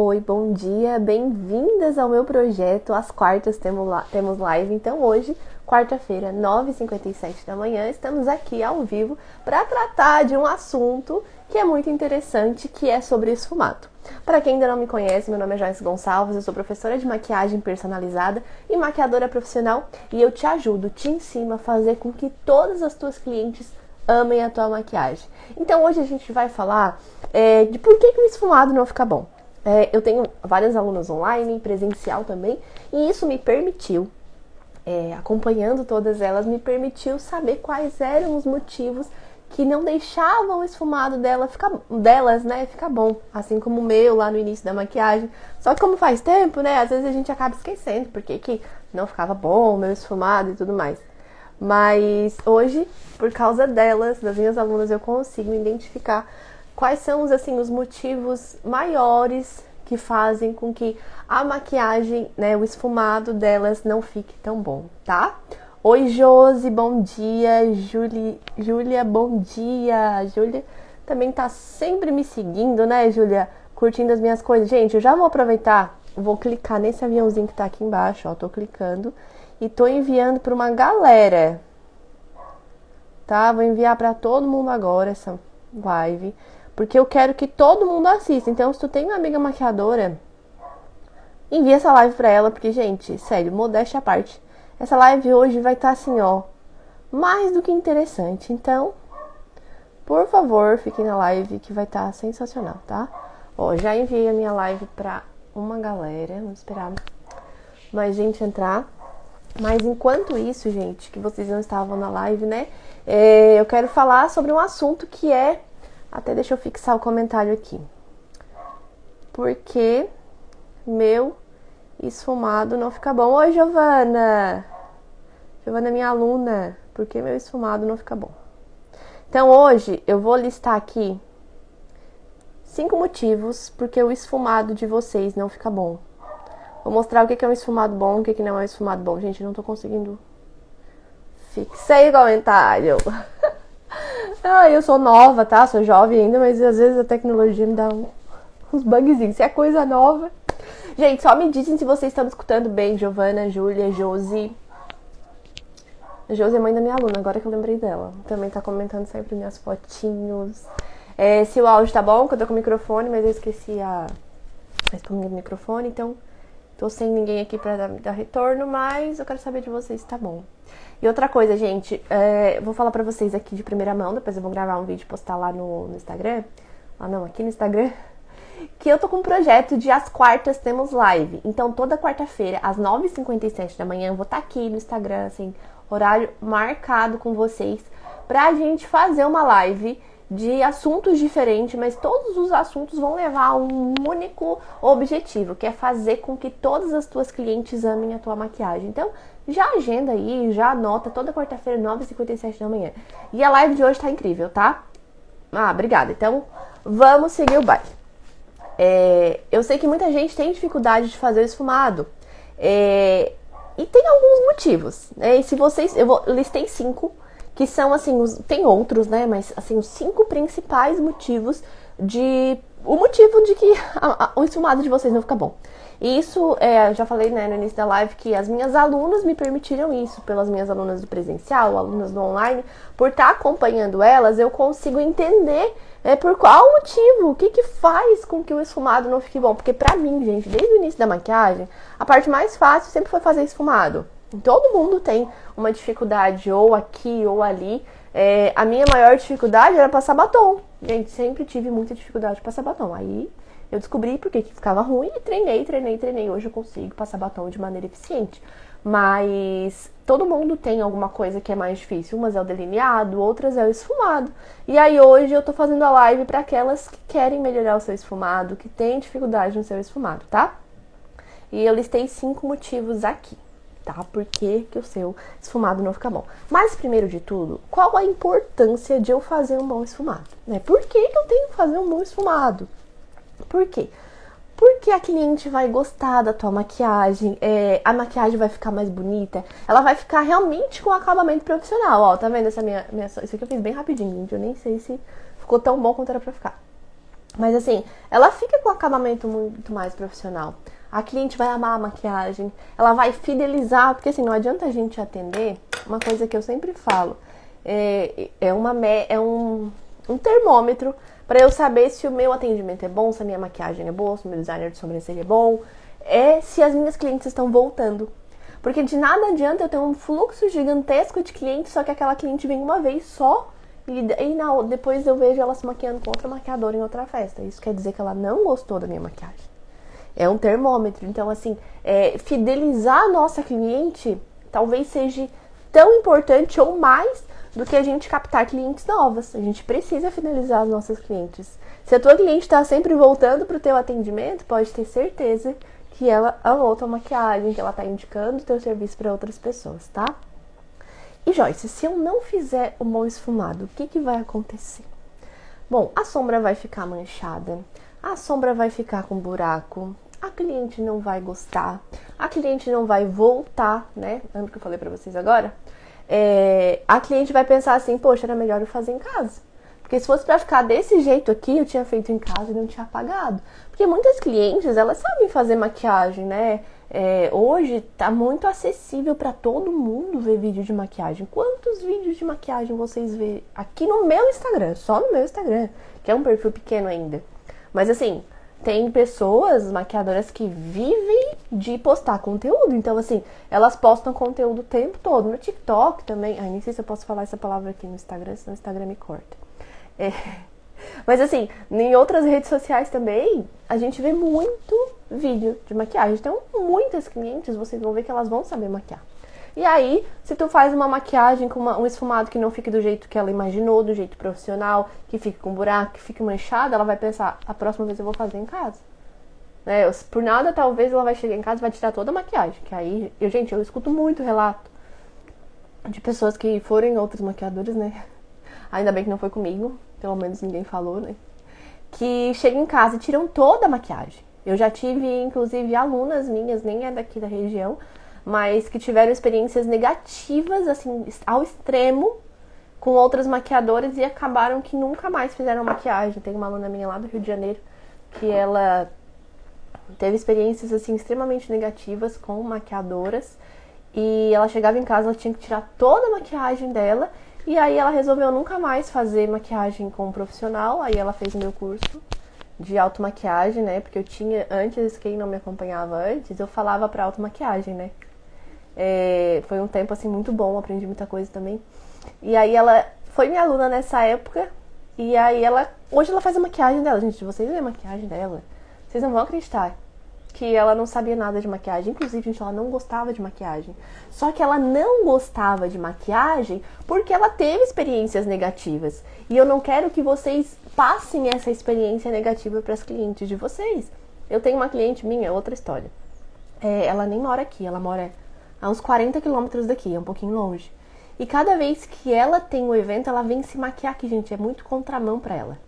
Oi, bom dia, bem-vindas ao meu projeto. Às quartas temos live, então hoje, quarta-feira, 9h57 da manhã, estamos aqui ao vivo para tratar de um assunto que é muito interessante, que é sobre esfumado. Para quem ainda não me conhece, meu nome é Joyce Gonçalves, eu sou professora de maquiagem personalizada e maquiadora profissional e eu te ajudo, te ensino a fazer com que todas as tuas clientes amem a tua maquiagem. Então hoje a gente vai falar de por que o esfumado não fica bom. Eu tenho várias alunas online, presencial também, e isso me permitiu, acompanhando todas elas, me permitiu saber quais eram os motivos que não deixavam o esfumado delas ficar bom, assim como o meu lá no início da maquiagem. Só que como faz tempo, né, às vezes a gente acaba esquecendo porque que não ficava bom o meu esfumado e tudo mais. Mas hoje, por causa delas, das minhas alunas, eu consigo identificar quais são os motivos maiores que fazem com que a maquiagem, né, o esfumado delas não fique tão bom, tá? Oi, Josi, bom dia. Júlia, bom dia. Júlia também tá sempre me seguindo, né, Júlia? Curtindo as minhas coisas. Gente, eu já vou aproveitar, vou clicar nesse aviãozinho que tá aqui embaixo, ó, tô clicando e tô enviando para uma galera, tá? Vou enviar para todo mundo agora essa live, porque eu quero que todo mundo assista. Então, se tu tem uma amiga maquiadora, envia essa live pra ela, porque, gente, sério, modéstia à parte, essa live hoje vai estar assim, ó, mais do que interessante. Então, por favor, fiquem na live que vai estar sensacional, tá? Ó, já enviei a minha live pra uma galera, vamos esperar mais gente entrar. Mas enquanto isso, gente, que vocês não estavam na live, né, eu quero falar sobre um assunto que é... Até deixa eu fixar o comentário aqui. Porque meu esfumado não fica bom. Oi, Giovana! Giovana é minha aluna. Por que meu esfumado não fica bom? Então, hoje eu vou listar aqui 5 motivos porque o esfumado de vocês não fica bom. Vou mostrar o que é um esfumado bom, o que não é um esfumado bom. Gente, não tô conseguindo. Fixei o comentário. Eu sou nova, tá? Sou jovem ainda, mas às vezes a tecnologia me dá uns bugzinhos. Se é coisa nova... Gente, só me dizem se vocês estão escutando bem. Giovana, Júlia, Josi. A Josi é mãe da minha aluna, agora que eu lembrei dela. Também tá comentando sempre minhas fotinhos. Se o áudio tá bom, que eu tô com o microfone, mas eu esqueci a espuminha do microfone, então... Tô sem ninguém aqui pra dar retorno, mas eu quero saber de vocês se tá bom. E outra coisa, gente, vou falar pra vocês aqui de primeira mão, depois eu vou gravar um vídeo e postar lá no Instagram. Aqui no Instagram. Que eu tô com um projeto de às quartas temos live. Então, toda quarta-feira, às 9h57 da manhã, eu vou estar aqui no Instagram, assim, horário marcado com vocês, pra gente fazer uma live de assuntos diferentes, mas todos os assuntos vão levar a um único objetivo, que é fazer com que todas as tuas clientes amem a tua maquiagem. Então, já agenda aí, já anota, toda quarta-feira, 9h57 da manhã. E a live de hoje tá incrível, tá? Obrigada. Então, vamos seguir o baile. Eu sei que muita gente tem dificuldade de fazer o esfumado. E tem alguns motivos, né? E se vocês... listei 5, que são, assim, tem outros, né? Mas, assim, os 5 principais motivos o motivo de que o esfumado de vocês não fica bom. E isso, eu já falei, né, no início da live, que as minhas alunas me permitiram isso, pelas minhas alunas do presencial, alunas do online, por estar acompanhando elas, eu consigo entender por qual motivo, o que faz com que o esfumado não fique bom. Porque pra mim, gente, desde o início da maquiagem, a parte mais fácil sempre foi fazer esfumado. Todo mundo tem uma dificuldade ou aqui ou ali. A minha maior dificuldade era passar batom. Gente, sempre tive muita dificuldade de passar batom. Aí eu descobri porque que ficava ruim e treinei. Hoje eu consigo passar batom de maneira eficiente. Mas todo mundo tem alguma coisa que é mais difícil. Umas é o delineado, outras é o esfumado. E aí hoje eu tô fazendo a live para aquelas que querem melhorar o seu esfumado, que têm dificuldade no seu esfumado, tá? E eu listei 5 motivos aqui, tá? Por que o seu esfumado não fica bom. Mas, primeiro de tudo, qual a importância de eu fazer um bom esfumado? Né? Por que eu tenho que fazer um bom esfumado? Por quê? Porque a cliente vai gostar da tua maquiagem, a maquiagem vai ficar mais bonita, ela vai ficar realmente com acabamento profissional. Ó, tá vendo essa minha... Isso aqui eu fiz bem rapidinho, gente, eu nem sei se ficou tão bom quanto era pra ficar. Mas assim, ela fica com um acabamento muito mais profissional. A cliente vai amar a maquiagem, ela vai fidelizar, porque assim, não adianta a gente atender, uma coisa que eu sempre falo, é um termômetro para eu saber se o meu atendimento é bom, se a minha maquiagem é boa, se o meu designer de sobrancelha é bom, se as minhas clientes estão voltando. Porque de nada adianta eu ter um fluxo gigantesco de clientes, só que aquela cliente vem uma vez só e depois eu vejo ela se maquiando com outra maquiadora em outra festa. Isso quer dizer que ela não gostou da minha maquiagem. É um termômetro. Então, assim, fidelizar a nossa cliente talvez seja tão importante ou mais do que a gente captar clientes novas. A gente precisa fidelizar as nossas clientes. Se a tua cliente está sempre voltando para o teu atendimento, pode ter certeza que ela amou tua maquiagem, que ela está indicando o teu serviço para outras pessoas, tá? E Joyce, se eu não fizer o mão esfumado, o que vai acontecer? Bom, a sombra vai ficar manchada, a sombra vai ficar com buraco, a cliente não vai gostar, a cliente não vai voltar, né? Lembra que eu falei pra vocês agora? A cliente vai pensar assim, poxa, era melhor eu fazer em casa. Porque se fosse pra ficar desse jeito aqui, eu tinha feito em casa e não tinha pagado. Porque muitas clientes, elas sabem fazer maquiagem, né? Hoje tá muito acessível pra todo mundo ver vídeo de maquiagem. Quantos vídeos de maquiagem vocês vê aqui no meu Instagram? Só no meu Instagram, que é um perfil pequeno ainda. Mas assim, tem pessoas, maquiadoras, que vivem de postar conteúdo. Então, assim, elas postam conteúdo o tempo todo. No TikTok também. Ai, nem sei se eu posso falar essa palavra aqui no Instagram, senão o Instagram me corta. Mas assim, em outras redes sociais também, a gente vê muito vídeo de maquiagem. Então, muitas clientes, vocês vão ver que elas vão saber maquiar. E aí, se tu faz uma maquiagem com um esfumado que não fique do jeito que ela imaginou, do jeito profissional, que fique com buraco, que fique manchada, ela vai pensar, a próxima vez eu vou fazer em casa. Por nada, talvez ela vai chegar em casa e vai tirar toda a maquiagem. Que aí, eu escuto muito relato de pessoas que foram em outros maquiadores, né? Ainda bem que não foi comigo, pelo menos ninguém falou, né? Que chegam em casa e tiram toda a maquiagem. Eu já tive, inclusive, alunas minhas, nem é daqui da região, mas que tiveram experiências negativas, assim, ao extremo, com outras maquiadoras e acabaram que nunca mais fizeram maquiagem. Tem uma aluna minha lá do Rio de Janeiro que ela teve experiências, assim, extremamente negativas com maquiadoras e ela chegava em casa, ela tinha que tirar toda a maquiagem dela e aí ela resolveu nunca mais fazer maquiagem com um profissional. Aí ela fez o meu curso de automaquiagem, né? Porque eu tinha, antes, quem não me acompanhava antes, eu falava pra automaquiagem, né? Foi um tempo, assim, muito bom, aprendi muita coisa também. E aí ela foi minha aluna nessa época. E aí hoje ela faz a maquiagem dela. Gente, vocês veem a maquiagem dela, vocês não vão acreditar que ela não sabia nada de maquiagem. Inclusive, gente, ela não gostava de maquiagem. Só que ela não gostava de maquiagem porque ela teve experiências negativas. E eu não quero que vocês passem essa experiência negativa para as clientes de vocês. Eu tenho uma cliente minha, outra história. Ela nem mora aqui, ela mora a uns 40 quilômetros daqui, é um pouquinho longe. E cada vez que ela tem um evento, ela vem se maquiar aqui, gente. É muito contramão pra ela.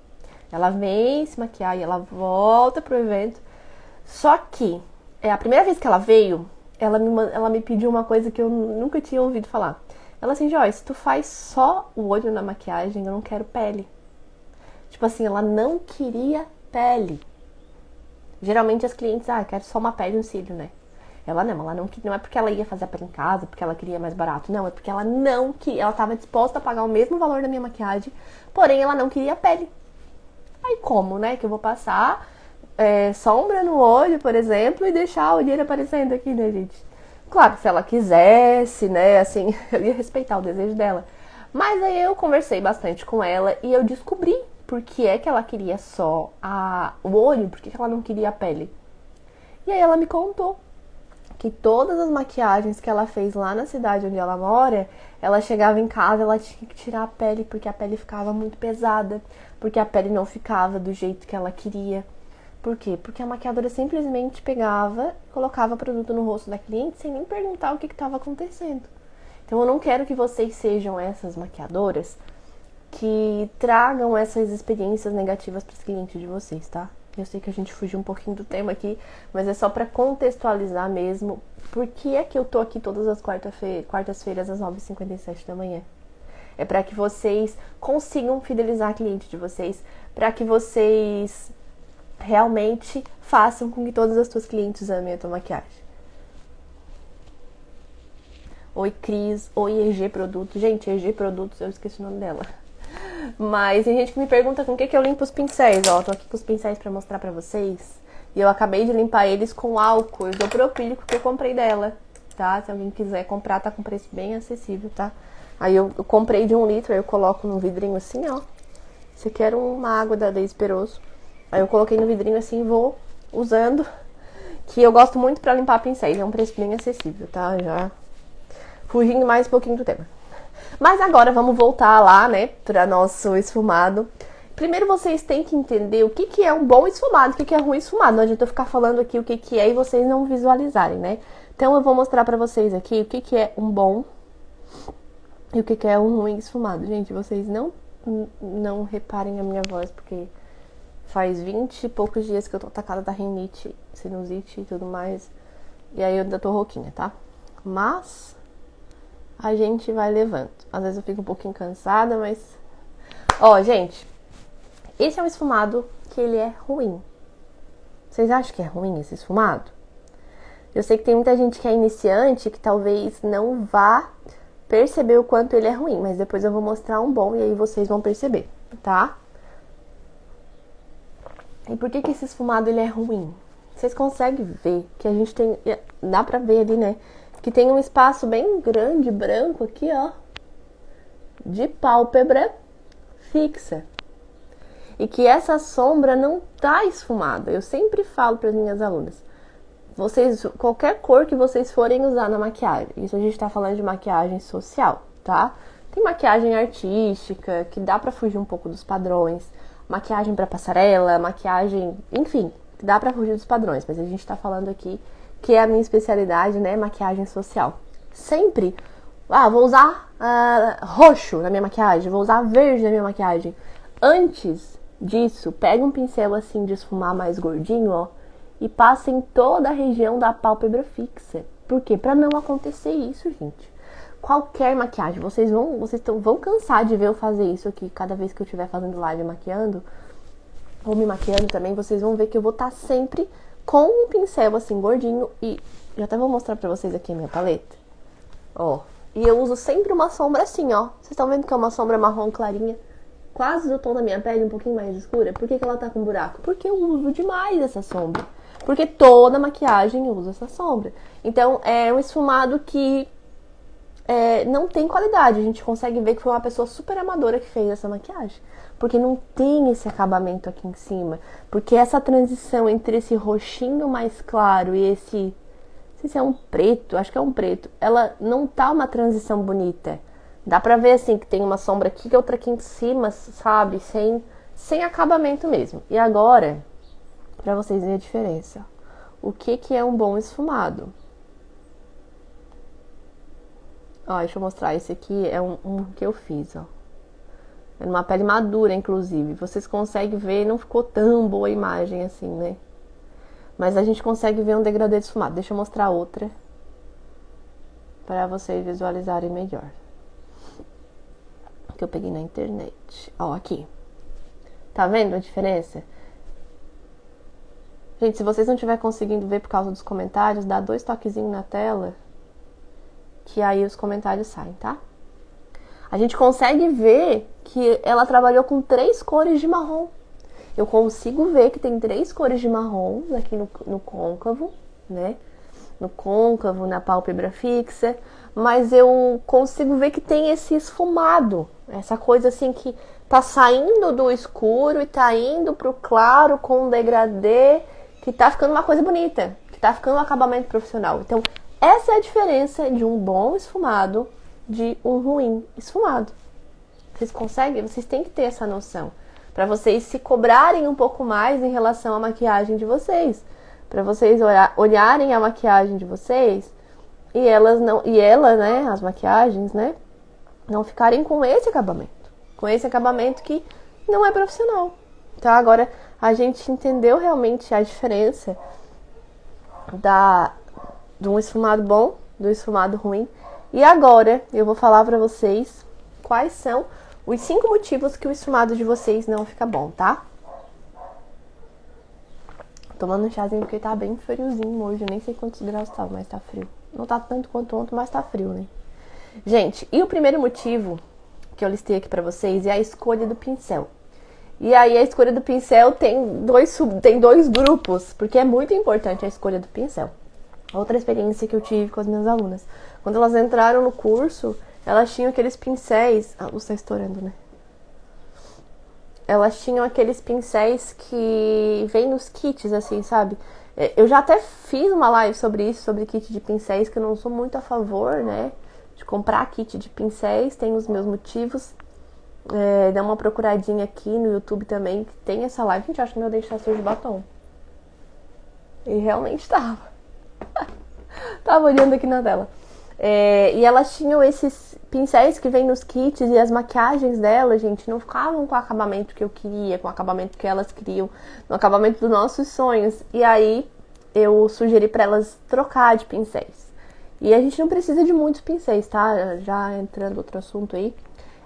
Ela vem se maquiar e ela volta pro evento. Só que, a primeira vez que ela veio, ela me pediu uma coisa que eu nunca tinha ouvido falar. Ela assim, Joyce, tu faz só o olho na maquiagem, eu não quero pele. Tipo assim, ela não queria pele. Geralmente as clientes, quero só uma pele e um cílio, né? Ela não é porque ela ia fazer a pele em casa, porque ela queria mais barato. Não, é porque ela não queria, ela estava disposta a pagar o mesmo valor da minha maquiagem, porém ela não queria pele. Aí como, né? Que eu vou passar sombra no olho, por exemplo, e deixar a olheira aparecendo aqui, né, gente? Claro, se ela quisesse, né, assim, eu ia respeitar o desejo dela. Mas aí eu conversei bastante com ela e eu descobri por que é que ela queria só o olho, por que ela não queria a pele. E aí ela me contou que todas as maquiagens que ela fez lá na cidade onde ela mora, ela chegava em casa, ela tinha que tirar a pele, porque a pele ficava muito pesada, porque a pele não ficava do jeito que ela queria. Por quê? Porque a maquiadora simplesmente pegava e colocava produto no rosto da cliente sem nem perguntar o que estava acontecendo. Então eu não quero que vocês sejam essas maquiadoras que tragam essas experiências negativas para os clientes de vocês, tá? Eu sei que a gente fugiu um pouquinho do tema aqui, mas é só para contextualizar mesmo por que é que eu tô aqui todas as quartas-feiras às 9h57 da manhã. É para que vocês consigam fidelizar a cliente de vocês, para que vocês realmente façam com que todas as suas clientes amem a tua maquiagem. Oi, Cris. Oi, EG Produtos. Gente, EG Produtos, eu esqueci o nome dela. Mas tem gente que me pergunta com o que eu limpo os pincéis. Ó, tô aqui com os pincéis pra mostrar pra vocês. E eu acabei de limpar eles com álcool isopropílico que eu comprei dela, tá? Se alguém quiser comprar, tá com preço bem acessível, tá? Aí eu comprei de 1 litro, aí eu coloco num vidrinho assim, ó. Esse aqui era uma água da Daisy Peroso. Aí eu coloquei no vidrinho assim e vou usando. Que eu gosto muito pra limpar pincéis. É um preço bem acessível, tá? Já fugindo mais um pouquinho do tema. Mas agora vamos voltar lá, né, para nosso esfumado. Primeiro vocês têm que entender o que é um bom esfumado, o que é ruim esfumado. Não adianta eu ficar falando aqui o que é e vocês não visualizarem, né? Então eu vou mostrar pra vocês aqui o que é um bom e o que é um ruim esfumado. Gente, vocês não reparem a minha voz, porque faz 20 e poucos dias que eu tô atacada da rinite, sinusite e tudo mais. E aí eu ainda tô rouquinha, tá? Mas a gente vai levando. Às vezes eu fico um pouquinho cansada, mas... Ó, gente, esse é um esfumado que ele é ruim. Vocês acham que é ruim esse esfumado? Eu sei que tem muita gente que é iniciante que talvez não vá perceber o quanto ele é ruim, mas depois eu vou mostrar um bom e aí vocês vão perceber, tá? E por que esse esfumado ele é ruim? Vocês conseguem ver que a gente tem... Dá pra ver ali, né? Que tem um espaço bem grande, branco aqui, ó, de pálpebra fixa. E que essa sombra não tá esfumada. Eu sempre falo para as minhas alunas, qualquer cor que vocês forem usar na maquiagem, isso a gente tá falando de maquiagem social, tá? Tem maquiagem artística, que dá pra fugir um pouco dos padrões, maquiagem pra passarela, maquiagem, enfim, que dá pra fugir dos padrões, mas a gente tá falando aqui que é a minha especialidade, né, maquiagem social. Sempre, vou usar roxo na minha maquiagem, vou usar verde na minha maquiagem. Antes disso, pega um pincel assim de esfumar mais gordinho, ó, e passa em toda a região da pálpebra fixa. Por quê? Pra não acontecer isso, gente. Qualquer maquiagem, vocês vão cansar de ver eu fazer isso aqui cada vez que eu estiver fazendo live maquiando, ou me maquiando também, vocês vão ver que eu vou estar sempre com um pincel assim gordinho e já até vou mostrar pra vocês aqui a minha paleta. Ó, e eu uso sempre uma sombra assim, ó. Vocês estão vendo que é uma sombra marrom clarinha, quase do tom da minha pele, um pouquinho mais escura. Por que ela tá com buraco? Porque eu uso demais essa sombra. Porque toda maquiagem eu uso essa sombra. Então é um esfumado que não tem qualidade. A gente consegue ver que foi uma pessoa super amadora que fez essa maquiagem. Porque não tem esse acabamento aqui em cima. Porque essa transição entre esse roxinho mais claro e esse... Não sei se é um preto, acho que é um preto. Ela não tá uma transição bonita. Dá pra ver assim que tem uma sombra aqui e outra aqui em cima, sabe? Sem acabamento mesmo. E agora, pra vocês verem a diferença. O que é um bom esfumado? Ó, deixa eu mostrar. Esse aqui é um que eu fiz, ó. É uma pele madura, inclusive. Vocês conseguem ver, não ficou tão boa a imagem assim, né? Mas a gente consegue ver um degradê esfumado. Deixa eu mostrar outra para vocês visualizarem melhor. Que eu peguei na internet. Ó, aqui. Tá vendo a diferença? Gente, se vocês não estiverem conseguindo ver por causa dos comentários, dá 2 toquezinhos na tela, que aí os comentários saem, tá? A gente consegue ver que ela trabalhou com 3 cores de marrom. Eu consigo ver que tem 3 cores de marrom aqui no côncavo, né? No côncavo, na pálpebra fixa. Mas eu consigo ver que tem esse esfumado. Essa coisa assim que tá saindo do escuro e tá indo pro claro com um degradê, que tá ficando uma coisa bonita, que tá ficando um acabamento profissional. Então, essa é a diferença de um bom esfumado de um ruim esfumado. Vocês conseguem? Vocês têm que ter essa noção. Pra vocês se cobrarem um pouco mais em relação à maquiagem de vocês. Pra vocês olharem a maquiagem de vocês e ela, né, as maquiagens, né, não ficarem com esse acabamento. Com esse acabamento que não é profissional. Então agora a gente entendeu realmente a diferença de um esfumado bom, do esfumado ruim. E agora eu vou falar pra vocês quais são os 5 motivos que o esfumado de vocês não fica bom, tá? tomando um chazinho porque tá bem friozinho hoje. Eu nem sei quantos graus tá, mas tá frio. Não tá tanto quanto ontem, mas tá frio, né? Gente, e o primeiro motivo que eu listei aqui pra vocês é a escolha do pincel. E aí a escolha do pincel tem dois grupos, porque é muito importante a escolha do pincel. Outra experiência que eu tive com as minhas alunas. Quando elas entraram no curso, elas tinham aqueles pincéis... A luz tá estourando, né? Elas tinham aqueles pincéis que vêm nos kits, assim, sabe? Eu já até fiz uma live sobre isso, sobre kit de pincéis, que eu não sou muito a favor, né? De comprar kit de pincéis, tem os meus motivos. Dá uma procuradinha aqui no YouTube também, que tem essa live. Gente, acho que meu deixar sujo de batom. E realmente tava. Tava olhando aqui na tela. E elas tinham esses pincéis que vêm nos kits e as maquiagens delas, gente, não ficavam com o acabamento que eu queria, com o acabamento que elas queriam, no acabamento dos nossos sonhos. E aí eu sugeri pra elas trocar de pincéis. E a gente não precisa de muitos pincéis, tá? Já entrando outro assunto aí.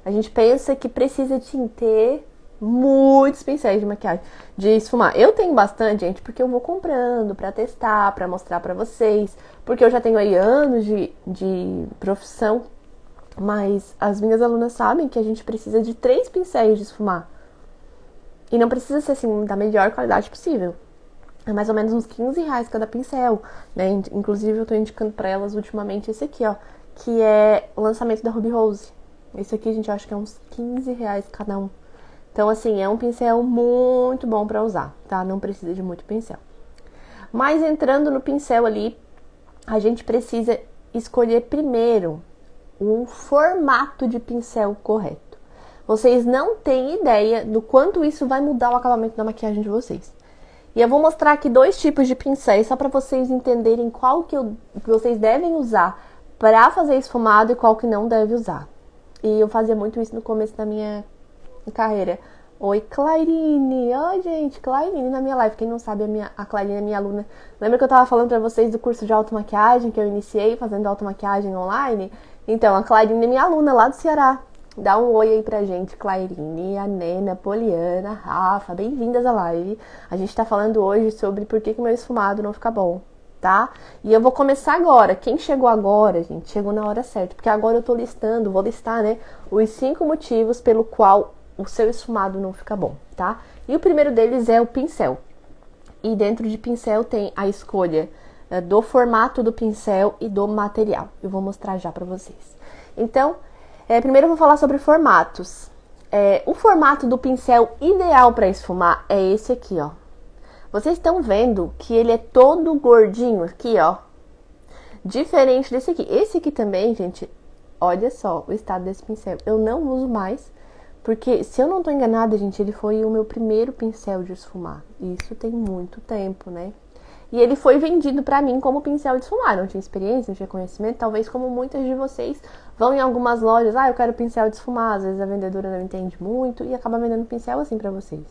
A gente pensa que precisa de ter muitos pincéis de maquiagem, de esfumar. Eu tenho bastante, gente, porque eu vou comprando pra testar, pra mostrar pra vocês, porque eu já tenho aí anos de profissão, mas as minhas alunas sabem que a gente precisa de 3 pincéis de esfumar. E não precisa ser, assim, da melhor qualidade possível. É mais ou menos uns R$15 cada pincel, né? Inclusive eu tô indicando pra elas ultimamente esse aqui, ó, que é o lançamento da Ruby Rose. Esse aqui, gente, eu acho que é uns R$15 cada um. Então, assim, é um pincel muito bom pra usar, tá? Não precisa de muito pincel. Mas entrando no pincel ali, a gente precisa escolher primeiro um formato de pincel correto. Vocês não têm ideia do quanto isso vai mudar o acabamento da maquiagem de vocês. E eu vou mostrar aqui 2 tipos de pincéis, só pra vocês entenderem qual que vocês devem usar pra fazer esfumado e qual que não deve usar. E eu fazia muito isso no começo da minha carreira. Oi, Clairine! Oi, gente, Clairine na minha live. Quem não sabe, a Clairine é minha aluna. Lembra que eu tava falando pra vocês do curso de automaquiagem que eu iniciei fazendo automaquiagem online? Então, a Clairine é minha aluna lá do Ceará. Dá um oi aí pra gente, Clairine, a Nena, Poliana, Rafa, bem-vindas à live. A gente tá falando hoje sobre por que o meu esfumado não fica bom, tá? E eu vou começar agora. Quem chegou agora, gente, chegou na hora certa. Porque agora eu tô vou listar, né, os 5 motivos pelo qual o seu esfumado não fica bom, tá? E o primeiro deles é o pincel. E dentro de pincel tem a escolha do formato do pincel e do material. Eu vou mostrar já pra vocês. Então, primeiro eu vou falar sobre formatos. O formato do pincel ideal pra esfumar é esse aqui, ó. Vocês estão vendo que ele é todo gordinho aqui, ó. Diferente desse aqui. Esse aqui também, gente, olha só o estado desse pincel. Eu não uso mais, porque se eu não tô enganada, gente, ele foi o meu primeiro pincel de esfumar. Isso tem muito tempo, né? E ele foi vendido pra mim como pincel de esfumar. Não tinha experiência, não tinha conhecimento. Talvez como muitas de vocês vão em algumas lojas. Eu quero pincel de esfumar. Às vezes a vendedora não entende muito e acaba vendendo pincel assim pra vocês.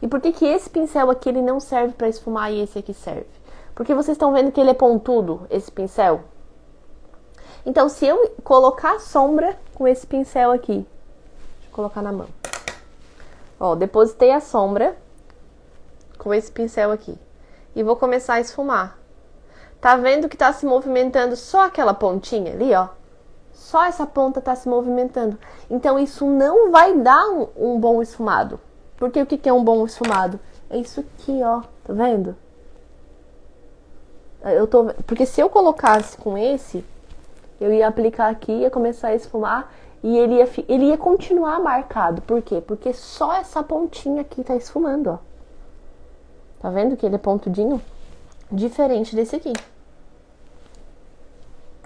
E por que esse pincel aqui ele não serve pra esfumar e esse aqui serve? Porque vocês estão vendo que ele é pontudo, esse pincel? Então, se eu colocar sombra com esse pincel aqui, deixa eu colocar na mão. Ó, depositei a sombra com esse pincel aqui. E vou começar a esfumar. Tá vendo que tá se movimentando só aquela pontinha ali, ó? Só essa ponta tá se movimentando. Então, isso não vai dar um bom esfumado. Porque o que é um bom esfumado? É isso aqui, ó. Tá vendo? Porque se eu colocasse com esse, eu ia aplicar aqui, ia começar a esfumar e ele ia continuar marcado. Por quê? Porque só essa pontinha aqui tá esfumando, ó. Tá vendo que ele é pontudinho? Diferente desse aqui.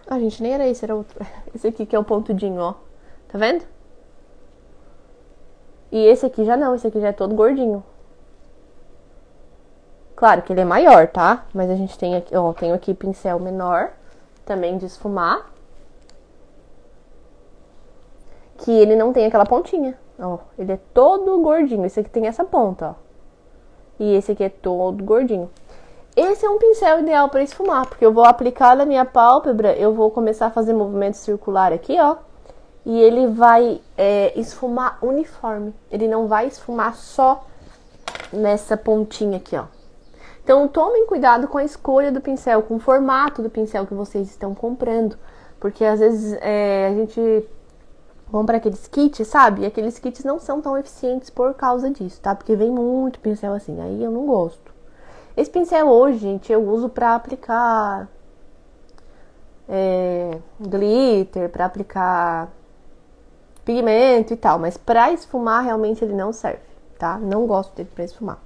Ah, gente, nem era esse, era outro. Esse aqui que é o pontudinho, ó. Tá vendo? E esse aqui já não, esse aqui já é todo gordinho. Claro que ele é maior, tá? Mas a gente tem aqui, ó, tenho aqui pincel menor, também de esfumar. Que ele não tem aquela pontinha, ó. Ele é todo gordinho, esse aqui tem essa ponta, ó. E esse aqui é todo gordinho. Esse é um pincel ideal para esfumar, porque eu vou aplicar na minha pálpebra, eu vou começar a fazer movimento circular aqui, ó. E ele vai esfumar uniforme. Ele não vai esfumar só nessa pontinha aqui, ó. Então, tomem cuidado com a escolha do pincel, com o formato do pincel que vocês estão comprando. Porque, às vezes, a gente compra aqueles kits, sabe? E aqueles kits não são tão eficientes por causa disso, tá? Porque vem muito pincel assim, aí eu não gosto. Esse pincel hoje, gente, eu uso pra aplicar glitter, pra aplicar pigmento e tal. Mas pra esfumar, realmente, ele não serve, tá? Não gosto dele pra esfumar.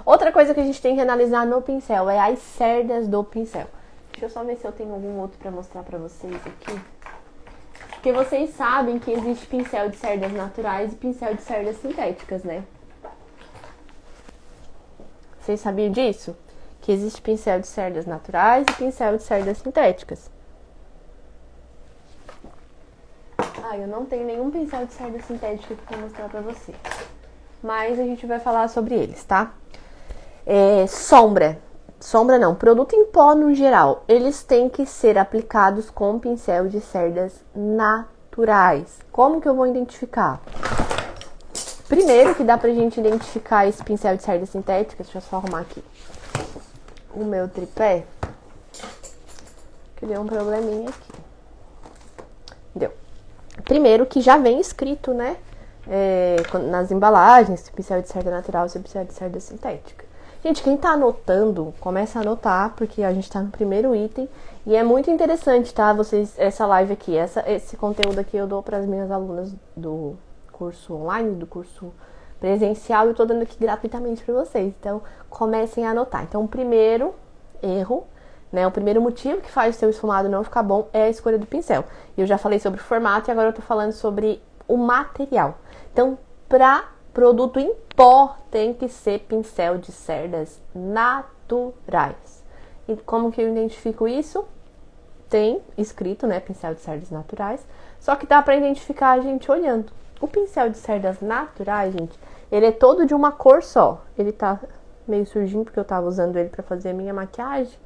Outra coisa que a gente tem que analisar no pincel é as cerdas do pincel. Deixa eu só ver se eu tenho algum outro pra mostrar pra vocês aqui. Porque vocês sabem que existe pincel de cerdas naturais e pincel de cerdas sintéticas, né? Vocês sabiam disso? Que existe pincel de cerdas naturais e pincel de cerdas sintéticas. Eu não tenho nenhum pincel de cerda sintética aqui pra mostrar pra vocês. Mas a gente vai falar sobre eles, tá? Sombra. Sombra não, produto em pó no geral. Eles têm que ser aplicados com pincel de cerdas naturais. Como que eu vou identificar? Primeiro que dá pra gente identificar esse pincel de cerdas sintéticas, deixa eu só arrumar aqui o meu tripé, que deu um probleminha aqui. Deu. Primeiro que já vem escrito, né, nas embalagens, se pincel de cerda natural, se pincel de cerda sintética. Gente, quem tá anotando, começa a anotar, porque a gente tá no primeiro item. E é muito interessante, tá? Essa live aqui, esse conteúdo aqui eu dou para as minhas alunas do curso online, do curso presencial. Eu tô dando aqui gratuitamente para vocês. Então, comecem a anotar. Então, o primeiro erro, né? O primeiro motivo que faz o seu esfumado não ficar bom é a escolha do pincel. E eu já falei sobre o formato e agora eu tô falando sobre o material. Então, pra produto em pó tem que ser pincel de cerdas naturais. E como que eu identifico isso? Tem escrito, né, pincel de cerdas naturais. Só que dá pra identificar a gente olhando. O pincel de cerdas naturais, gente, ele é todo de uma cor só. Ele tá meio sujinho porque eu tava usando ele pra fazer a minha maquiagem.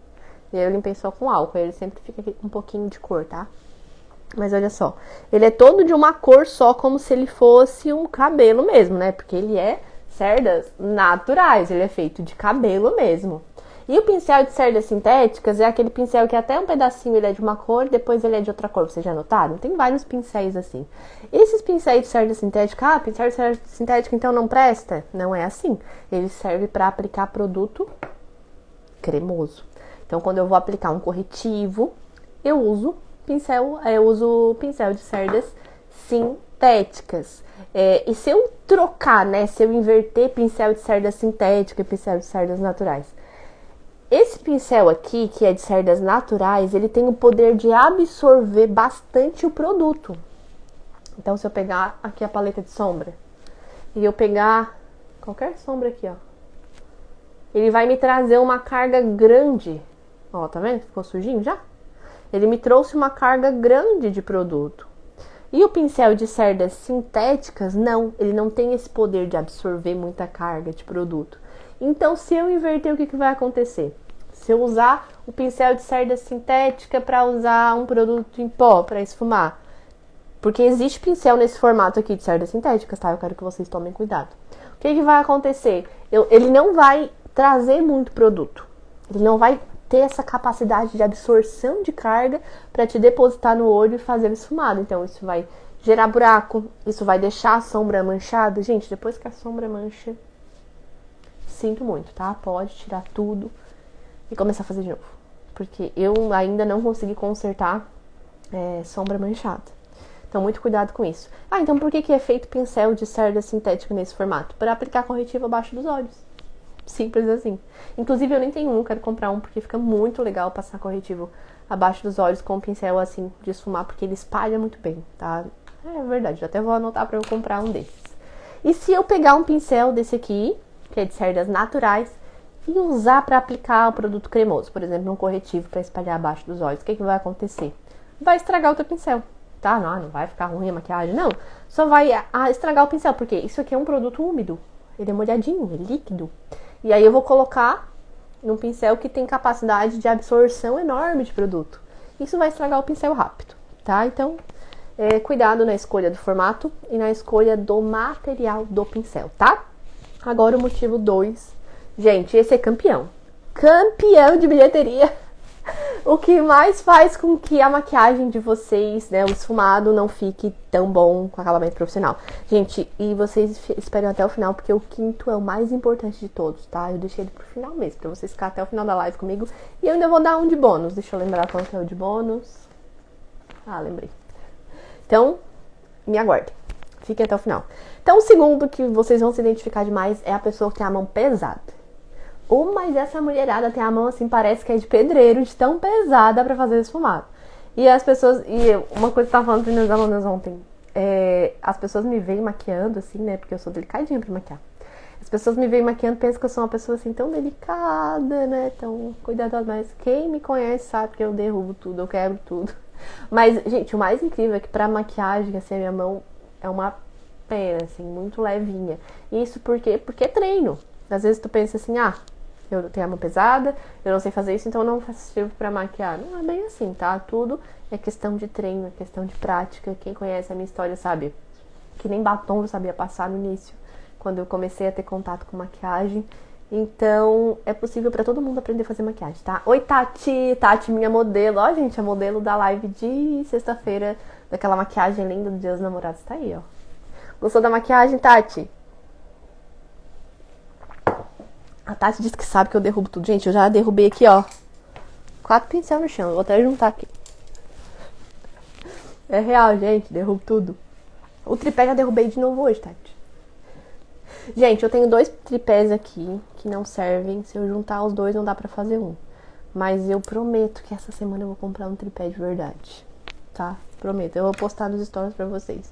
E aí eu limpei só com álcool. Ele sempre fica aqui com um pouquinho de cor, tá? Mas olha só, ele é todo de uma cor só, como se ele fosse um cabelo mesmo, né? Porque ele é cerdas naturais, ele é feito de cabelo mesmo. E o pincel de cerdas sintéticas é aquele pincel que até um pedacinho ele é de uma cor, depois ele é de outra cor, vocês já notaram? Tem vários pincéis assim. Esses pincéis de cerda sintética, pincel de cerda sintética então não presta? Não é assim. Ele serve para aplicar produto cremoso. Então quando eu vou aplicar um corretivo, eu uso pincel de cerdas sintéticas. E se eu trocar, né? Se eu inverter pincel de cerda sintética e pincel de cerdas naturais. Esse pincel aqui, que é de cerdas naturais, ele tem o poder de absorver bastante o produto. Então, se eu pegar aqui a paleta de sombra e eu pegar qualquer sombra aqui, ó, ele vai me trazer uma carga grande. Ó, tá vendo? Ficou sujinho já? Ele me trouxe uma carga grande de produto. E o pincel de cerdas sintéticas, não. Ele não tem esse poder de absorver muita carga de produto. Então, se eu inverter, o que vai acontecer? Se eu usar o pincel de cerda sintética para usar um produto em pó, para esfumar. Porque existe pincel nesse formato aqui de cerdas sintéticas, tá? Eu quero que vocês tomem cuidado. O que vai acontecer? Ele não vai trazer muito produto. Ele não vai ter essa capacidade de absorção de carga para te depositar no olho e fazer esfumado. Então, isso vai gerar buraco, isso vai deixar a sombra manchada. Gente, depois que a sombra mancha, sinto muito, tá? Pode tirar tudo e começar a fazer de novo. Porque eu ainda não consegui consertar sombra manchada. Então, muito cuidado com isso. Então por que é feito pincel de cerda sintética nesse formato? Para aplicar corretivo abaixo dos olhos. Simples assim. Inclusive, eu nem tenho um, quero comprar um, porque fica muito legal passar corretivo abaixo dos olhos com um pincel assim, de esfumar, porque ele espalha muito bem, tá? É verdade, até vou anotar pra eu comprar um desses. E se eu pegar um pincel desse aqui, que é de cerdas naturais, e usar pra aplicar o produto cremoso, por exemplo, um corretivo pra espalhar abaixo dos olhos, o que vai acontecer? Vai estragar o teu pincel, tá? Não vai ficar ruim a maquiagem, não. Só vai estragar o pincel, porque isso aqui é um produto úmido. Ele é molhadinho, é líquido. E aí eu vou colocar num pincel que tem capacidade de absorção enorme de produto. Isso vai estragar o pincel rápido, tá? Então, cuidado na escolha do formato e na escolha do material do pincel, tá? Agora o motivo 2. Gente, esse é campeão. campeão de bilheteria. O que mais faz com que a maquiagem de vocês, né, o esfumado não fique tão bom com acabamento profissional. Gente, e vocês esperem até o final, porque o quinto é o mais importante de todos, tá? Eu deixei ele pro final mesmo, pra vocês ficarem até o final da live comigo. E eu ainda vou dar um de bônus. Deixa eu lembrar qual que é o de bônus. Ah, lembrei. Então, me aguardem. Fiquem até o final. Então, o segundo que vocês vão se identificar demais é a pessoa que tem a mão pesada. Mas essa mulherada tem a mão assim, parece que é de pedreiro, de tão pesada pra fazer esfumado. E as pessoas... E uma coisa que eu tava falando para meus alunos ontem. As pessoas me veem maquiando, assim, né? Porque eu sou delicadinha pra maquiar. As pessoas me veem maquiando e pensam que eu sou uma pessoa assim, tão delicada, né? Tão cuidadosa. Mas quem me conhece sabe que eu derrubo tudo, eu quebro tudo. Mas, gente, o mais incrível é que pra maquiagem, assim, a minha mão é uma pena, assim, muito levinha. Isso porque é treino. Às vezes tu pensa assim, eu tenho a mão pesada, eu não sei fazer isso, então eu não sirvo pra maquiar. Não é bem assim, tá? Tudo é questão de treino, é questão de prática. Quem conhece a minha história sabe que nem batom eu sabia passar no início, quando eu comecei a ter contato com maquiagem. Então, é possível pra todo mundo aprender a fazer maquiagem, tá? Oi, Tati! Tati, minha modelo. Ó, gente, a modelo da live de sexta-feira, daquela maquiagem linda do Dia dos Namorados. Tá aí, ó. Gostou da maquiagem, Tati? A Tati disse que sabe que eu derrubo tudo. Gente, eu já derrubei aqui, ó. 4 pincéis no chão. Eu vou até juntar aqui. É real, gente. Derrubo tudo. O tripé já derrubei de novo hoje, Tati. Gente, eu tenho 2 tripés aqui que não servem. Se eu juntar os 2, não dá pra fazer um. Mas eu prometo que essa semana eu vou comprar um tripé de verdade. Tá? Prometo. Eu vou postar nos stories pra vocês.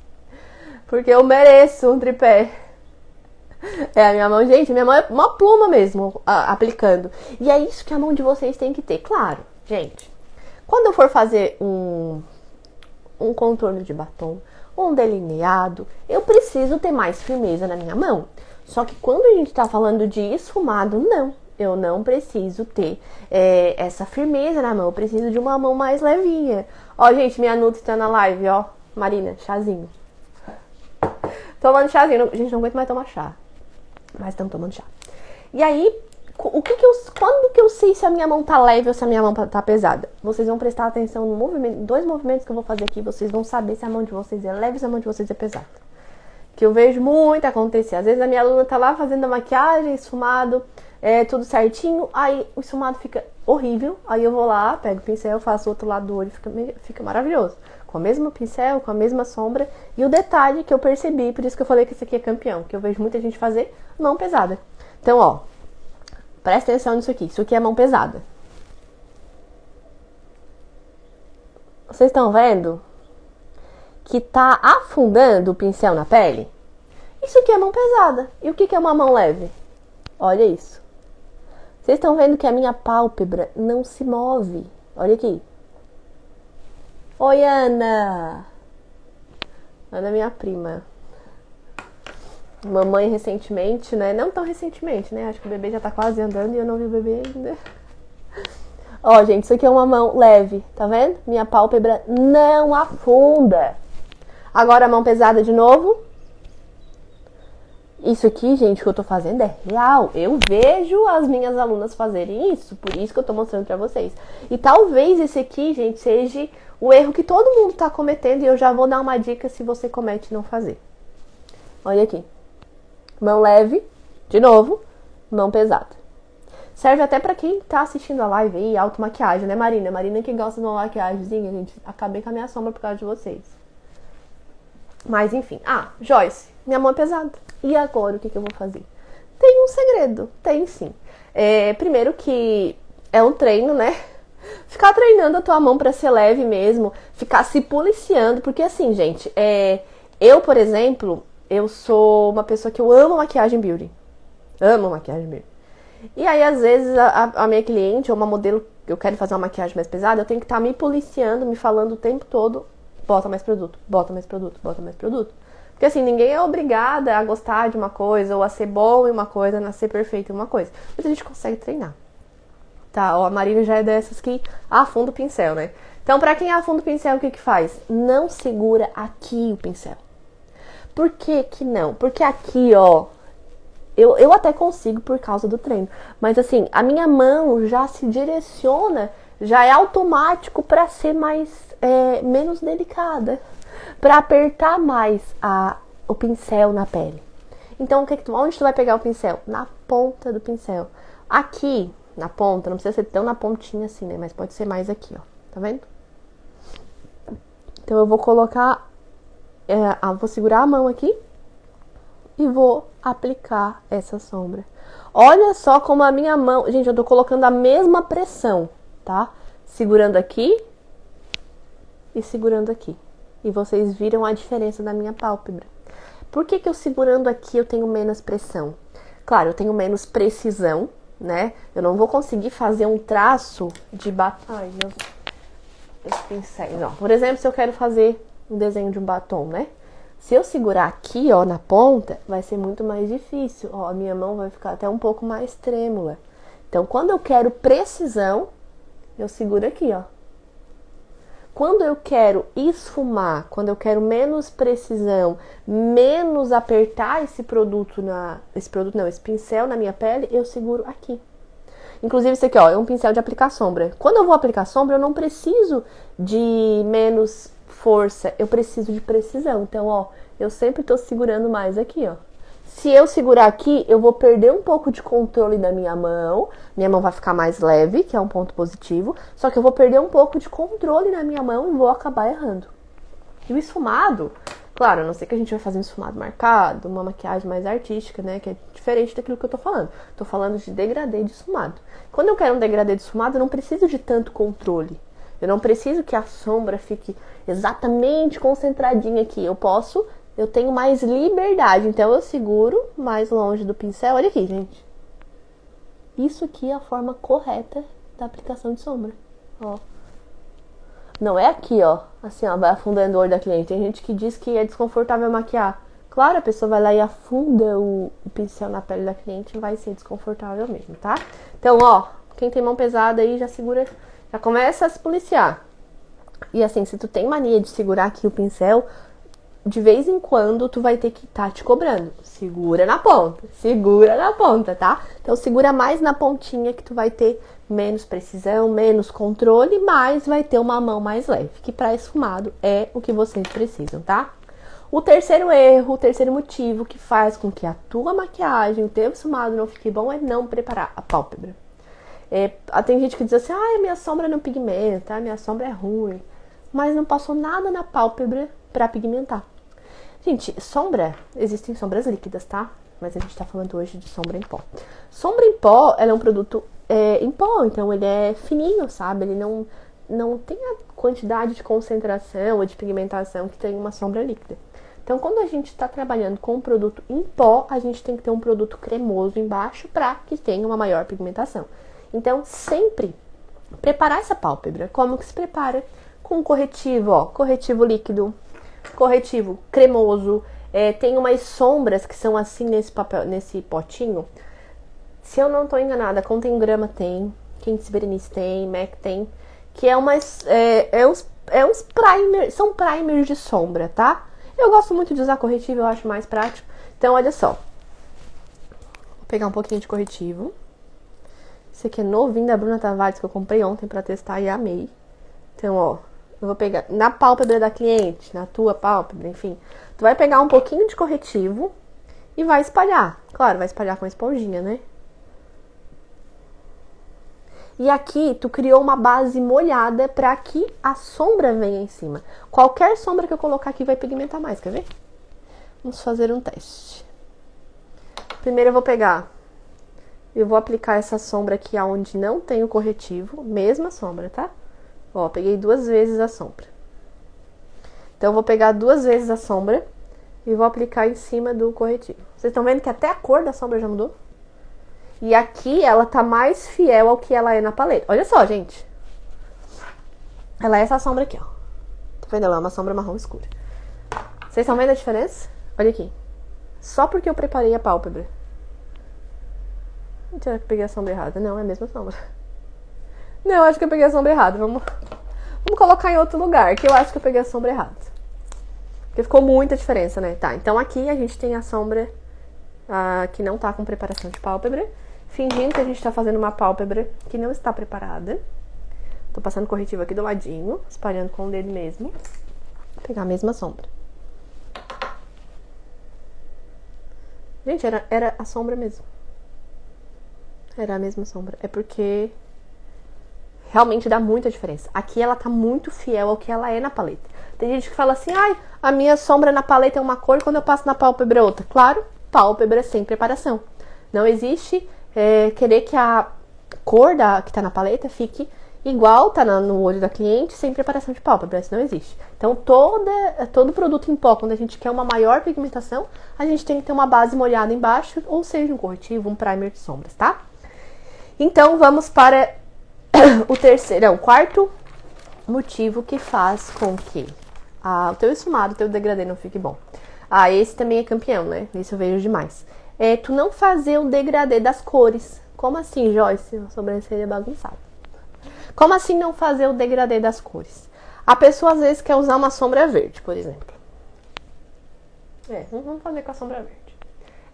Porque eu mereço um tripé. A minha mão, gente, a minha mão é uma pluma mesmo, aplicando. E é isso que a mão de vocês tem que ter. Claro, gente, quando eu for fazer um contorno de batom, um delineado, eu preciso ter mais firmeza na minha mão. Só que quando a gente tá falando de esfumado, não. Eu não preciso ter essa firmeza na mão. Eu preciso de uma mão mais levinha. Ó, gente, minha Nutri tá na live, ó. Marina, chazinho. Tomando chazinho. Gente, não aguento mais tomar chá. Mas estamos tomando chá. E aí, quando que eu sei se a minha mão tá leve ou se a minha mão tá pesada? Vocês vão prestar atenção no movimento, 2 movimentos que eu vou fazer aqui. Vocês vão saber se a mão de vocês é leve ou se a mão de vocês é pesada. Que eu vejo muito acontecer. Às vezes a minha aluna tá lá fazendo a maquiagem, esfumado, tudo certinho. Aí o esfumado fica horrível. Aí eu vou lá, pego o pincel, faço o outro lado do olho, fica maravilhoso. Com o mesmo pincel, com a mesma sombra. E o detalhe que eu percebi, por isso que eu falei que esse aqui é campeão, que eu vejo muita gente fazer mão pesada. Então, ó, presta atenção nisso aqui. Isso aqui é mão pesada. Vocês estão vendo que tá afundando o pincel na pele? Isso aqui é mão pesada. E o que é uma mão leve? Olha isso. Vocês estão vendo que a minha pálpebra não se move. Olha aqui. Oi, Ana! Ana é minha prima. Mamãe recentemente, né? Não tão recentemente, né? Acho que o bebê já tá quase andando e eu não vi o bebê ainda. Ó, gente, isso aqui é uma mão leve, tá vendo? Minha pálpebra não afunda. Agora a mão pesada de novo. Isso aqui, gente, que eu tô fazendo é real. Eu vejo as minhas alunas fazerem isso, por isso que eu tô mostrando pra vocês. E talvez esse aqui, gente, seja o erro que todo mundo tá cometendo e eu já vou dar uma dica se você comete não fazer. Olha aqui. Mão leve, de novo, mão pesada. Serve até pra quem tá assistindo a live aí, automaquiagem, né, Marina? Marina que gosta de uma maquiagemzinha, gente. Acabei com a minha sombra por causa de vocês. Mas, enfim. Joyce, minha mão é pesada. E agora, o que eu vou fazer? Tem um segredo. Tem, sim. Primeiro que é um treino, né? Ficar treinando a tua mão pra ser leve mesmo. Ficar se policiando. Porque, assim, gente, eu, por exemplo, eu sou uma pessoa que eu amo maquiagem beauty. Amo maquiagem beauty. E aí, às vezes, a minha cliente ou uma modelo, eu quero fazer uma maquiagem mais pesada, eu tenho que estar me policiando, me falando o tempo todo, bota mais produto, bota mais produto, bota mais produto. Porque assim, ninguém é obrigada a gostar de uma coisa, ou a ser bom em uma coisa, a ser perfeito em uma coisa. Mas a gente consegue treinar. Tá, ó, a Marina já é dessas que afunda o pincel, né? Então, pra quem afunda o pincel, o que faz? Não segura aqui o pincel. Por que que não? Porque aqui, ó, Eu até consigo por causa do treino. Mas assim, a minha mão já se direciona, já é automático para ser menos delicada. Para apertar mais o pincel na pele. Então, onde tu vai pegar o pincel? Na ponta do pincel. Aqui, na ponta, não precisa ser tão na pontinha assim, né? Mas pode ser mais aqui, ó. Tá vendo? Então, eu vou colocar... vou segurar a mão aqui. E vou aplicar essa sombra. Olha só como a minha mão... Gente, eu tô colocando a mesma pressão, tá? Segurando aqui. E segurando aqui. E vocês viram a diferença da minha pálpebra. Por que eu segurando aqui eu tenho menos pressão? Claro, eu tenho menos precisão, né? Eu não vou conseguir fazer um traço de batom. Ai, meus pincéis, ó. Por exemplo, se eu quero fazer um desenho de um batom, né? Se eu segurar aqui, ó, na ponta, vai ser muito mais difícil. Ó, a minha mão vai ficar até um pouco mais trêmula. Então, quando eu quero precisão, eu seguro aqui, ó. Quando eu quero esfumar, quando eu quero menos precisão, menos apertar esse pincel na minha pele, eu seguro aqui. Inclusive, esse aqui, ó, é um pincel de aplicar sombra. Quando eu vou aplicar sombra, eu não preciso de menos força, eu preciso de precisão. Então, ó, eu sempre tô segurando mais aqui, ó. Se eu segurar aqui, eu vou perder um pouco de controle da minha mão vai ficar mais leve, que é um ponto positivo, só que eu vou perder um pouco de controle na minha mão e vou acabar errando. E o esfumado, claro, a não ser que a gente vai fazer um esfumado marcado, uma maquiagem mais artística, né, que é diferente daquilo que eu tô falando. Tô falando de degradê de esfumado. Quando eu quero um degradê de esfumado, eu não preciso de tanto controle. Eu não preciso que a sombra fique exatamente concentradinha aqui. Eu tenho mais liberdade, então eu seguro mais longe do pincel. Olha aqui, gente. Isso aqui é a forma correta da aplicação de sombra. Ó. Não é aqui, ó. Assim, ó, vai afundando o olho da cliente. Tem gente que diz que é desconfortável maquiar. Claro, a pessoa vai lá e afunda o pincel na pele da cliente, vai ser desconfortável mesmo, tá? Então, ó, quem tem mão pesada aí já segura, já começa a se policiar. E assim, se tu tem mania de segurar aqui o pincel, de vez em quando tu vai ter que estar te cobrando. Segura na ponta, tá? Então segura mais na pontinha que tu vai ter menos precisão, menos controle, mas vai ter uma mão mais leve, que para esfumado é o que vocês precisam, tá? O terceiro erro, o terceiro motivo que faz com que a tua maquiagem, o teu esfumado não fique bom é não preparar a pálpebra. Tem gente que diz assim, minha sombra não pigmenta, minha sombra é ruim, mas não passou nada na pálpebra para pigmentar. Gente, existem sombras líquidas, tá? Mas a gente tá falando hoje de sombra em pó. Sombra em pó, ela é um produto em pó, então ele é fininho, sabe? Ele não tem a quantidade de concentração ou de pigmentação que tem uma sombra líquida. Então, quando a gente tá trabalhando com um produto em pó, a gente tem que ter um produto cremoso embaixo para que tenha uma maior pigmentação. Então, sempre preparar essa pálpebra. Como que se prepara? Com corretivo, ó, corretivo líquido, corretivo cremoso, tem umas sombras que são assim nesse potinho. Se eu não tô enganada, Contém Grama tem, Quintes Berenice tem, MAC tem, que uns primers, são primers de sombra, tá? Eu gosto muito de usar corretivo, eu acho mais prático. Então, olha só. Vou pegar um pouquinho de corretivo. Esse aqui é novinho da Bruna Tavares, que eu comprei ontem pra testar e amei. Então, ó, eu vou pegar na pálpebra da cliente, na tua pálpebra, enfim. Tu vai pegar um pouquinho de corretivo e vai espalhar. Claro, vai espalhar com a esponjinha, né? E aqui, tu criou uma base molhada pra que a sombra venha em cima. Qualquer sombra que eu colocar aqui vai pigmentar mais, quer ver? Vamos fazer um teste. Primeiro eu vou aplicar essa sombra aqui onde não tem o corretivo, mesma sombra, tá? Ó, peguei 2 vezes a sombra. Então, eu vou pegar 2 vezes a sombra e vou aplicar em cima do corretivo. Vocês estão vendo que até a cor da sombra já mudou? E aqui, ela tá mais fiel ao que ela é na paleta. Olha só, gente. Ela é essa sombra aqui, ó. Tá vendo? Ela é uma sombra marrom escura. Vocês estão vendo a diferença? Olha aqui. Só porque eu preparei a pálpebra. Será que eu peguei a sombra errada? Não, é a mesma sombra. Não, acho que eu peguei a sombra errada. Vamos colocar em outro lugar, que eu acho que eu peguei a sombra errada. Porque ficou muita diferença, né? Tá, então aqui a gente tem a sombra que não tá com preparação de pálpebra, fingindo que a gente tá fazendo uma pálpebra que não está preparada. Tô passando corretivo aqui do ladinho, espalhando com o dedo mesmo. Vou pegar a mesma sombra. Gente, era a sombra mesmo. Era a mesma sombra. É porque realmente dá muita diferença. Aqui ela tá muito fiel ao que ela é na paleta. Tem gente que fala assim, ai, a minha sombra na paleta é uma cor, quando eu passo na pálpebra é outra. Claro, pálpebra sem preparação. Não existe querer que a cor que tá na paleta fique igual tá no olho da cliente sem preparação de pálpebra. Isso não existe. Então, todo produto em pó, quando a gente quer uma maior pigmentação, a gente tem que ter uma base molhada embaixo, ou seja, um corretivo, um primer de sombras, tá? Então, vamos para o quarto motivo que faz com que o teu esfumado, o teu degradê não fique bom. Esse também é campeão, né? Isso eu vejo demais. É tu não fazer o degradê das cores. Como assim, Joyce? A sobrancelha é bagunçada. Como assim não fazer o degradê das cores? A pessoa às vezes quer usar uma sombra verde, por exemplo. Vamos fazer com a sombra verde.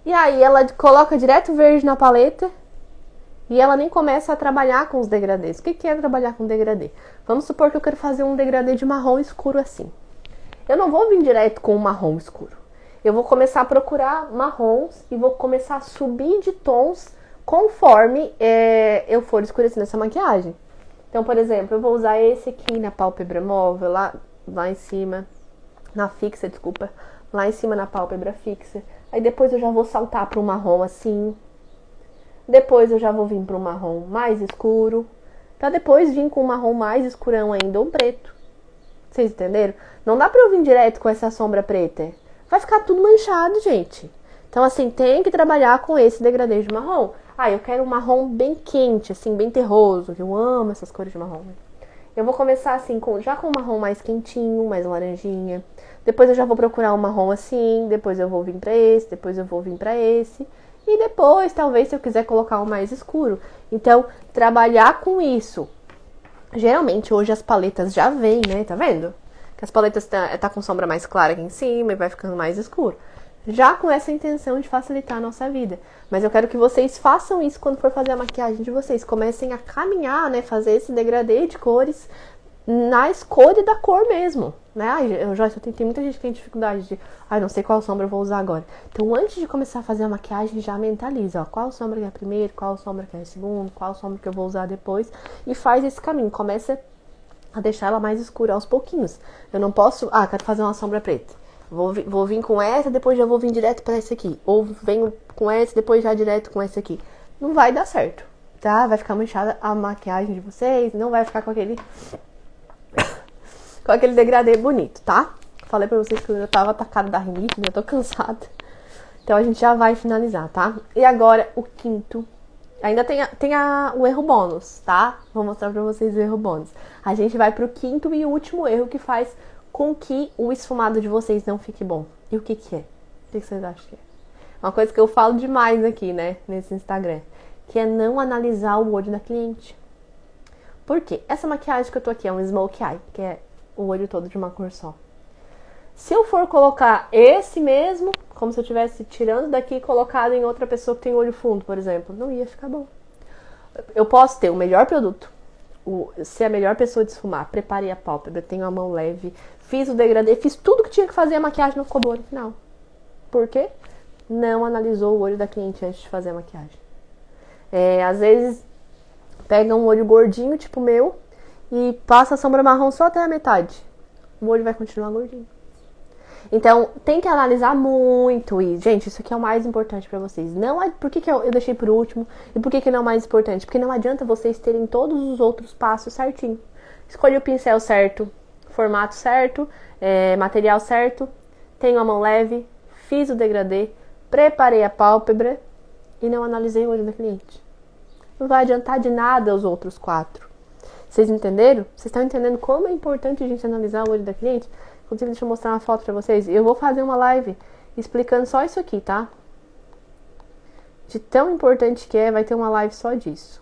E aí ela coloca direto verde na paleta e ela nem começa a trabalhar com os degradês. O que é trabalhar com degradê? Vamos supor que eu quero fazer um degradê de marrom escuro assim. Eu não vou vir direto com o marrom escuro. Eu vou começar a procurar marrons e vou começar a subir de tons conforme eu for escurecendo essa maquiagem. Então, por exemplo, eu vou usar esse aqui na pálpebra móvel, lá em cima, na fixa, desculpa. Lá em cima na pálpebra fixa. Aí depois eu já vou saltar para um marrom assim. Depois eu já vou vir para um marrom mais escuro. Pra depois vir com um marrom mais escurão ainda, ou preto. Vocês entenderam? Não dá pra eu vir direto com essa sombra preta. Vai ficar tudo manchado, gente. Então, assim, tem que trabalhar com esse degradê de marrom. Eu quero um marrom bem quente, assim, bem terroso. Que eu amo essas cores de marrom. Eu vou começar, assim, já com um marrom mais quentinho, mais laranjinha. Depois eu já vou procurar um marrom assim. Depois eu vou vir pra esse. Depois eu vou vir pra esse. E depois, talvez, se eu quiser colocar um mais escuro. Então, trabalhar com isso. Geralmente, hoje as paletas já vêm, né? Tá vendo? Que as paletas tá com sombra mais clara aqui em cima e vai ficando mais escuro. Já com essa intenção de facilitar a nossa vida. Mas eu quero que vocês façam isso quando for fazer a maquiagem de vocês. Comecem a caminhar, né? Fazer esse degradê de cores na escolha da cor mesmo, né? Joyce, tem muita gente que tem dificuldade de... não sei qual sombra eu vou usar agora. Então, antes de começar a fazer a maquiagem, já mentaliza, qual sombra que é a primeira, qual sombra que é a segunda, qual sombra que eu vou usar depois. E faz esse caminho. Começa a deixar ela mais escura aos pouquinhos. Eu não posso... quero fazer uma sombra preta. Vou vir com essa, depois já vou vir direto pra essa aqui. Ou venho com essa, depois já direto com essa aqui. Não vai dar certo, tá? Vai ficar manchada a maquiagem de vocês, não vai ficar com aquele degradê bonito, tá? Falei pra vocês que eu já tava atacada da rinite, já tô cansada. Então a gente já vai finalizar, tá? E agora o quinto. Ainda tem o erro bônus, tá? Vou mostrar pra vocês o erro bônus. A gente vai pro quinto e último erro que faz com que o esfumado de vocês não fique bom. E o que é? O que vocês acham que é? Uma coisa que eu falo demais aqui, né? Nesse Instagram. Que é não analisar o olho da cliente. Por quê? Essa maquiagem que eu tô aqui é um smoke eye, que é o olho todo de uma cor só. Se eu for colocar esse mesmo, como se eu estivesse tirando daqui e colocado em outra pessoa que tem olho fundo, por exemplo, não ia ficar bom. Eu posso ter o melhor produto, ser a melhor pessoa de esfumar, preparei a pálpebra, tenho a mão leve, fiz o degradê, fiz tudo que tinha que fazer, a maquiagem não ficou boa no final. Por quê? Não analisou o olho da cliente antes de fazer a maquiagem. Às vezes, pega um olho gordinho, tipo o meu, e passa a sombra marrom só até a metade. O olho vai continuar gordinho. Então, tem que analisar muito. E, gente, isso aqui é o mais importante pra vocês. Por que eu deixei por último? E por que não é o mais importante? Porque não adianta vocês terem todos os outros passos certinho. Escolhi o pincel certo, formato certo, material certo, tenho a mão leve, fiz o degradê, preparei a pálpebra e não analisei o olho da cliente. Não vai adiantar de nada os outros 4. Vocês entenderam? Vocês estão entendendo como é importante a gente analisar o olho da cliente? Inclusive, deixa eu mostrar uma foto pra vocês. Eu vou fazer uma live explicando só isso aqui, tá? De tão importante que vai ter uma live só disso.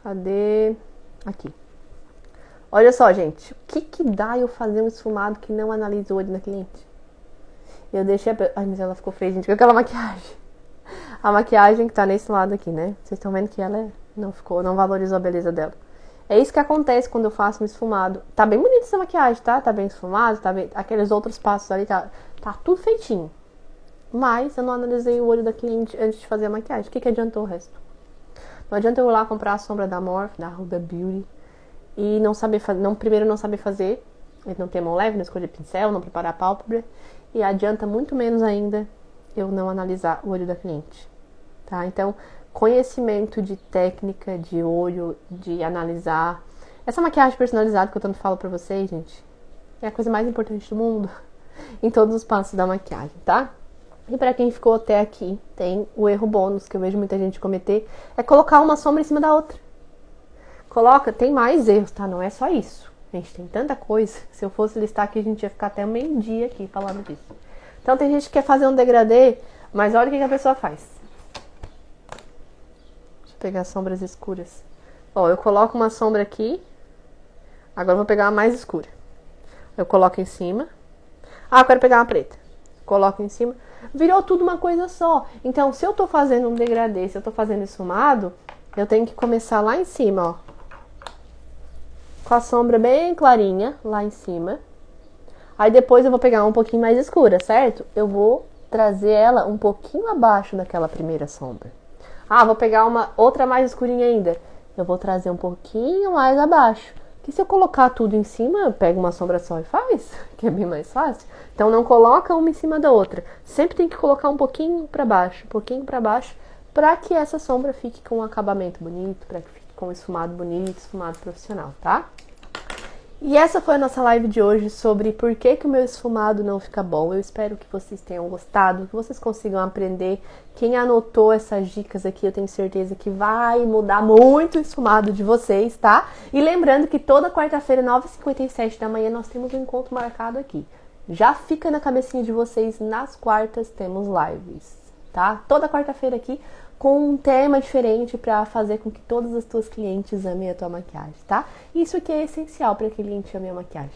Cadê? Aqui. Olha só, gente. O que dá eu fazer um esfumado que não analisa o olho da cliente? Eu deixei Ai, mas ela ficou feia, gente, com aquela maquiagem. A maquiagem que tá nesse lado aqui, né? Vocês estão vendo que ela não valorizou a beleza dela. É isso que acontece quando eu faço um esfumado. Tá bem bonita essa maquiagem, tá? Tá bem esfumado, tá bem... Aqueles outros passos ali, tá tudo feitinho. Mas eu não analisei o olho da cliente antes de fazer a maquiagem. O que adiantou o resto? Não adianta eu ir lá comprar a sombra da Morphe, da Huda Beauty, e não saber fazer, primeiro não saber fazer, não ter mão leve, não escolher pincel, não preparar a pálpebra, e adianta muito menos ainda eu não analisar o olho da cliente, tá? Então, conhecimento de técnica, de olho, de analisar. Essa maquiagem personalizada que eu tanto falo pra vocês, gente, é a coisa mais importante do mundo em todos os passos da maquiagem, tá? E pra quem ficou até aqui, tem o erro bônus que eu vejo muita gente cometer, é colocar uma sombra em cima da outra. Tem mais erros, tá? Não é só isso. Gente, tem tanta coisa. Se eu fosse listar aqui, a gente ia ficar até meio-dia aqui falando disso. Então tem gente que quer fazer um degradê, mas olha o que a pessoa faz. Deixa eu pegar sombras escuras. Ó, eu coloco uma sombra aqui. Agora eu vou pegar uma mais escura. Eu coloco em cima. Ah, eu quero pegar uma preta. Coloco em cima. Virou tudo uma coisa só. Então, se eu tô fazendo um degradê, se eu tô fazendo esfumado, eu tenho que começar lá em cima, ó. Com a sombra bem clarinha, lá em cima. Aí depois eu vou pegar um pouquinho mais escura, certo? Eu vou trazer ela um pouquinho abaixo daquela primeira sombra. Ah, vou pegar uma outra mais escurinha ainda. Eu vou trazer um pouquinho mais abaixo. Porque se eu colocar tudo em cima, eu pego uma sombra só e faz, que é bem mais fácil. Então não coloca uma em cima da outra. Sempre tem que colocar um pouquinho pra baixo, pra que essa sombra fique com um acabamento bonito, pra que fique com um esfumado bonito, esfumado profissional, tá? E essa foi a nossa live de hoje sobre por que o meu esfumado não fica bom. Eu espero que vocês tenham gostado, que vocês consigam aprender. Quem anotou essas dicas aqui, eu tenho certeza que vai mudar muito o esfumado de vocês, tá? E lembrando que toda quarta-feira, 9h57 da manhã, nós temos um encontro marcado aqui. Já fica na cabecinha de vocês, nas quartas temos lives, tá? Toda quarta-feira aqui, com um tema diferente para fazer com que todas as tuas clientes amem a tua maquiagem, tá? Isso aqui é essencial para que o cliente ame a maquiagem.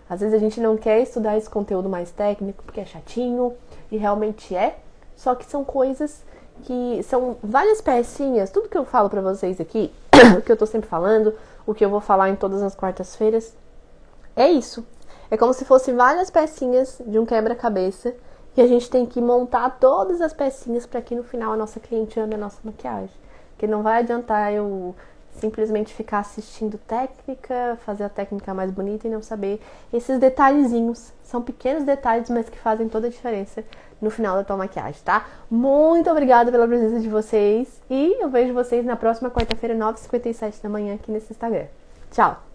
Às vezes a gente não quer estudar esse conteúdo mais técnico porque é chatinho, e realmente é, só que são coisas que são várias pecinhas, tudo que eu falo para vocês aqui, o que eu tô sempre falando, o que eu vou falar em todas as quartas-feiras, é isso. É como se fossem várias pecinhas de um quebra-cabeça que a gente tem que montar todas as pecinhas para que no final a nossa cliente ame a nossa maquiagem. Porque não vai adiantar eu simplesmente ficar assistindo técnica, fazer a técnica mais bonita e não saber esses detalhezinhos. São pequenos detalhes, mas que fazem toda a diferença no final da tua maquiagem, tá? Muito obrigada pela presença de vocês e eu vejo vocês na próxima quarta-feira, 9h57 da manhã aqui nesse Instagram. Tchau!